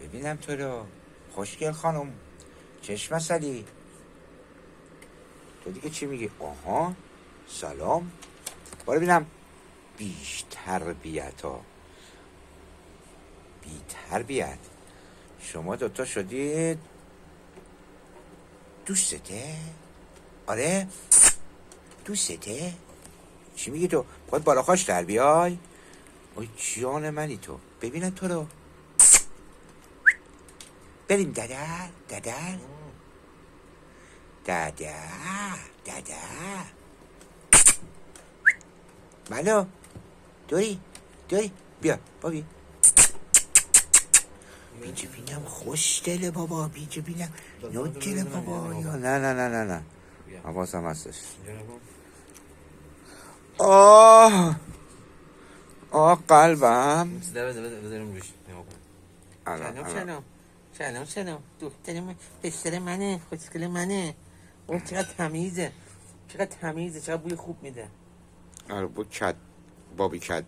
ببینم تو رو. خوشگل خانم، چشم مسئلی تو دیگه چی میگی؟ آها سلام. بارو ببینم. بیش تربیت ها، بی تربیت. شما دوتا شدید دوستته؟ آره دوستته؟ چی میگی تو؟ باید بالا خوش در بیای؟ اوی جان منی تو. ببینم تو رو. بریم دادر دادر دادر. بلو دوری بیا بابی. بیجه بینم خوش دله بابا، بیجه بینم نوکره بابا. یا نه حواسم هستش. قلبم. بذاریم روش سلام دختر من، پسر منه، خوشگل منه. اوه چقدر تمیزه، چقدر بوی خوب میده. آره بابی کدی.